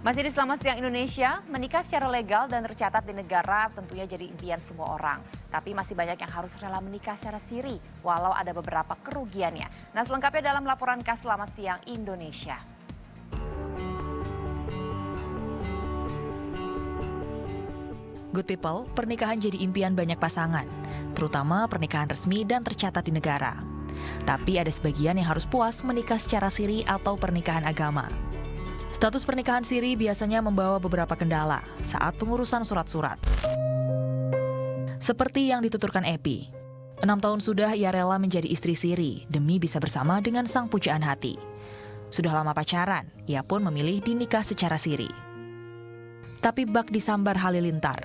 Masih di Selamat Siang Indonesia, menikah secara legal dan tercatat di negara tentunya jadi impian semua orang. Tapi masih banyak yang harus rela menikah secara siri, walau ada beberapa kerugiannya. Nah, selengkapnya dalam laporan khas Selamat Siang Indonesia. Good people, pernikahan jadi impian banyak pasangan, terutama pernikahan resmi dan tercatat di negara. Tapi ada sebagian yang harus puas menikah secara siri atau pernikahan agama. Status pernikahan siri biasanya membawa beberapa kendala saat pengurusan surat-surat. Seperti yang dituturkan Epi. 6 tahun sudah ia rela menjadi istri siri demi bisa bersama dengan sang pujaan hati. Sudah lama pacaran, ia pun memilih dinikah secara siri. Tapi bak disambar halilintar.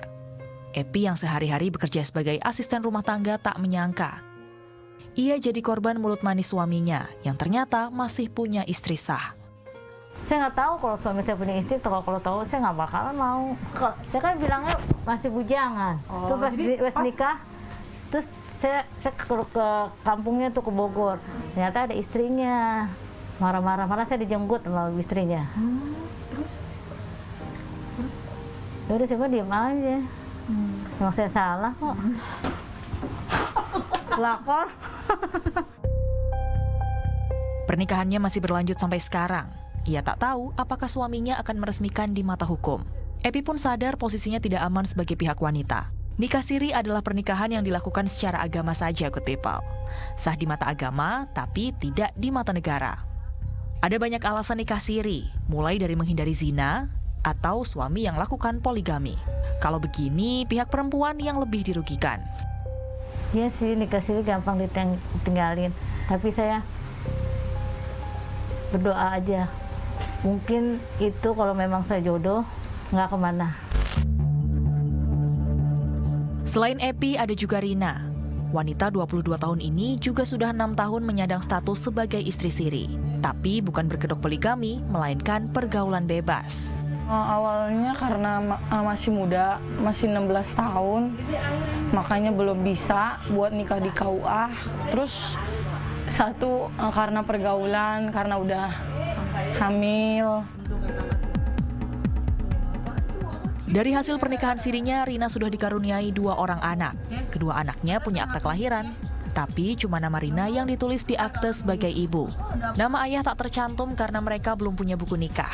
Epi yang sehari-hari bekerja sebagai asisten rumah tangga tak menyangka. Ia jadi korban mulut manis suaminya yang ternyata masih punya istri sah. Saya nggak tahu kalau suami saya punya istri, kalau tahu saya nggak bakalan mau. Saya kan bilangnya masih bujangan. Terus pas nikah, terus saya ke kampungnya tuh ke Bogor. Ternyata ada istrinya. Marah-marah, malah saya dijemput sama istrinya. Udah saya diem aja. Emang saya salah kok. Lapor. Pernikahannya masih berlanjut sampai sekarang. Ia tak tahu apakah suaminya akan meresmikan di mata hukum. Epi pun sadar posisinya tidak aman sebagai pihak wanita. Nikah siri adalah pernikahan yang dilakukan secara agama saja, good people. Sah di mata agama, tapi tidak di mata negara. Ada banyak alasan nikah siri, mulai dari menghindari zina, atau suami yang lakukan poligami. Kalau begini, pihak perempuan yang lebih dirugikan. Iya sih, nikah siri gampang ditinggalin. Tapi saya berdoa aja. Mungkin itu kalau memang saya jodoh, nggak kemana. Selain Epi, ada juga Rina. Wanita 22 tahun ini juga sudah 6 tahun menyandang status sebagai istri siri. Tapi bukan berkedok poligami, melainkan pergaulan bebas. Awalnya karena masih muda, masih 16 tahun, makanya belum bisa buat nikah di KUA. Terus satu karena pergaulan, karena udah hamil. Dari hasil pernikahan sirinya, Rina sudah dikaruniai 2 orang anak. Kedua anaknya punya akta kelahiran, tapi cuma nama Rina yang ditulis di akte sebagai ibu. Nama ayah tak tercantum karena mereka belum punya buku nikah.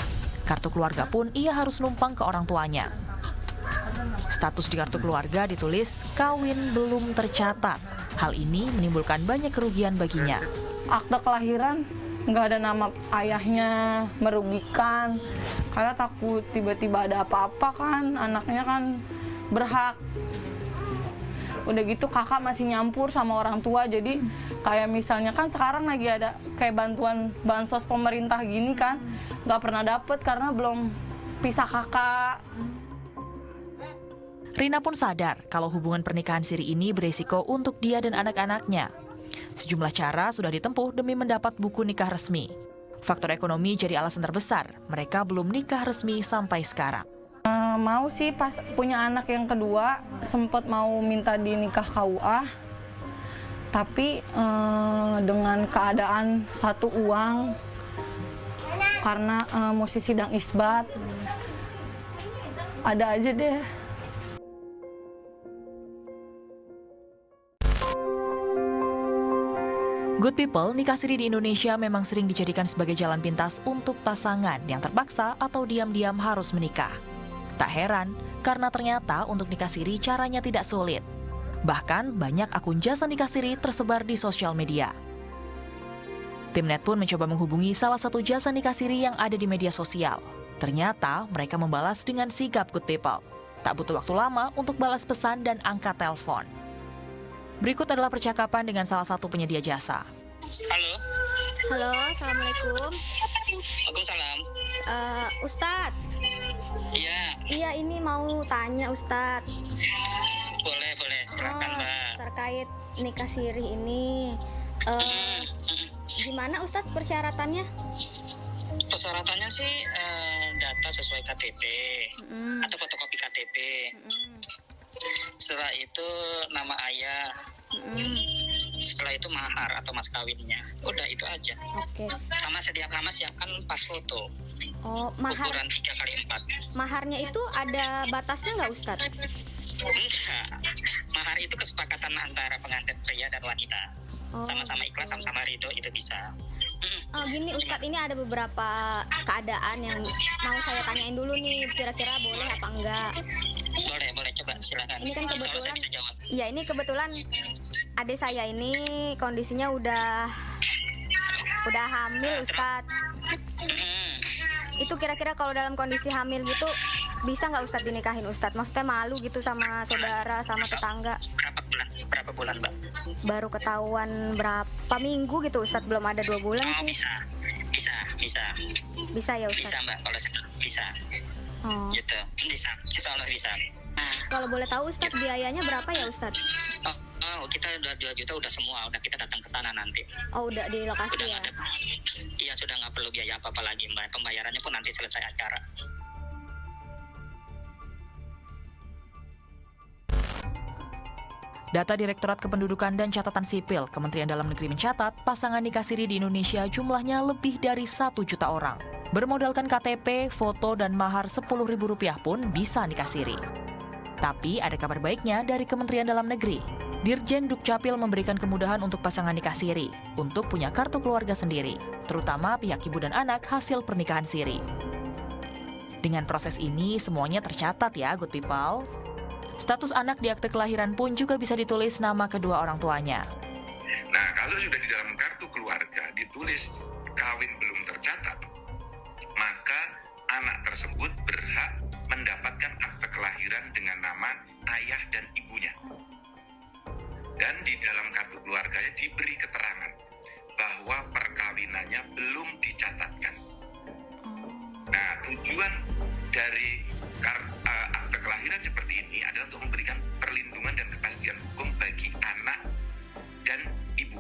Kartu keluarga pun ia harus numpang ke orang tuanya. Status di kartu keluarga ditulis kawin belum tercatat. Hal ini menimbulkan banyak kerugian baginya. Akte kelahiran nggak ada nama ayahnya, merugikan. Karena takut tiba-tiba ada apa-apa kan, anaknya kan berhak. Udah gitu kakak masih nyampur sama orang tua, jadi kayak misalnya kan sekarang lagi ada kayak bantuan bansos pemerintah gini kan, nggak pernah dapet karena belum pisah kakak. Rina pun sadar kalau hubungan pernikahan siri ini beresiko untuk dia dan anak-anaknya. Sejumlah cara sudah ditempuh demi mendapat buku nikah resmi. Faktor ekonomi jadi alasan terbesar, mereka belum nikah resmi sampai sekarang. Mau sih pas punya anak yang kedua, sempat mau minta di nikah KUA. Tapi dengan keadaan satu uang, karena mesti sidang isbat, ada aja deh. Good people, nikah siri di Indonesia memang sering dijadikan sebagai jalan pintas untuk pasangan yang terpaksa atau diam-diam harus menikah. Tak heran, karena ternyata untuk nikah siri caranya tidak sulit. Bahkan banyak akun jasa nikah siri tersebar di sosial media. Timnet pun mencoba menghubungi salah satu jasa nikah siri yang ada di media sosial. Ternyata mereka membalas dengan sigap, good people. Tak butuh waktu lama untuk balas pesan dan angkat telepon. Berikut adalah percakapan dengan salah satu penyedia jasa. Halo. Halo, assalamualaikum. Waalaikumsalam. Ustadz. Iya. Iya, ini mau tanya Ustadz. Boleh, silakan Mbak. Terkait nikah siri ini, gimana Ustadz persyaratannya? Persyaratannya sih data sesuai KTP atau fotokopi KTP. Setelah itu nama ayah. Setelah itu mahar atau mas kawinnya. Udah itu aja. Oke. Sama setiap lama siapkan pas foto. Oh, mahar ukuran 3x4. maharnya itu ada batasnya nggak Ustadz? Enggak. Mahar itu kesepakatan antara pengantin pria dan wanita. Oh. Sama-sama ikhlas, sama-sama ridho, itu bisa. Oh, gini Ustadz, ini ada beberapa keadaan yang mau saya tanyain dulu nih, kira-kira boleh apa enggak? Boleh, coba silakan. Ini kan Insya Allah saya kebetulan- bisa jawab. Iya, ini kebetulan adik saya ini kondisinya udah hamil Ustadz. Hmm. Itu kira-kira kalau dalam kondisi hamil gitu bisa nggak Ustadz dinikahin Ustadz? Maksudnya malu gitu sama saudara, sama tetangga. Berapa bulan, Mbak? Baru ketahuan berapa minggu gitu Ustadz, belum ada 2 bulan Oh, sih. bisa. Bisa ya Bisa, Ustadz? Mbak. Kalau bisa. Oh. Gitu. Bisa. Insya Allah bisa. Nah, Kalau boleh tahu Ustadz, biayanya berapa ya Ustadz? kita udah 2 juta udah semua. Udah kita datang ke sana nanti. Oh, udah di lokasi Udah ya? nggak ada. Iya, sudah nggak perlu biaya apa-apa lagi, Mbak. Pembayarannya pun nanti selesai acara. Data Direktorat Kependudukan dan Catatan Sipil, Kementerian Dalam Negeri mencatat pasangan nikah siri di Indonesia jumlahnya lebih dari 1 juta orang. Bermodalkan KTP, foto, dan mahar Rp10.000 pun bisa nikah siri. Tapi ada kabar baiknya dari Kementerian Dalam Negeri. Dirjen Dukcapil memberikan kemudahan untuk pasangan nikah siri untuk punya kartu keluarga sendiri, terutama pihak ibu dan anak hasil pernikahan siri. Dengan proses ini semuanya tercatat ya, good people. Status anak di akte kelahiran pun juga bisa ditulis nama kedua orang tuanya. Nah, kalau sudah di dalam kartu keluarga ditulis kawin belum tercatat, maka anak tersebut berhak mendapatkan akte kelahiran dengan nama ayah dan ibunya. Dan di dalam kartu keluarganya diberi keterangan bahwa perkawinannya belum dicatatkan. Nah, tujuan dari akte kelahiran seperti ini adalah untuk memberikan perlindungan dan kepastian hukum bagi anak dan ibu.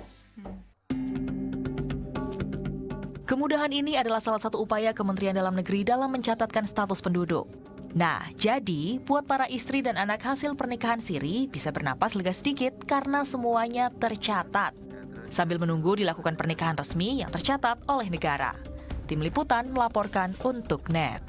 Kemudahan ini adalah salah satu upaya Kementerian Dalam Negeri dalam mencatatkan status penduduk. Nah, jadi buat para istri dan anak hasil pernikahan siri bisa bernapas lega sedikit karena semuanya tercatat. Sambil menunggu dilakukan pernikahan resmi yang tercatat oleh negara. Tim Liputan melaporkan untuk NET.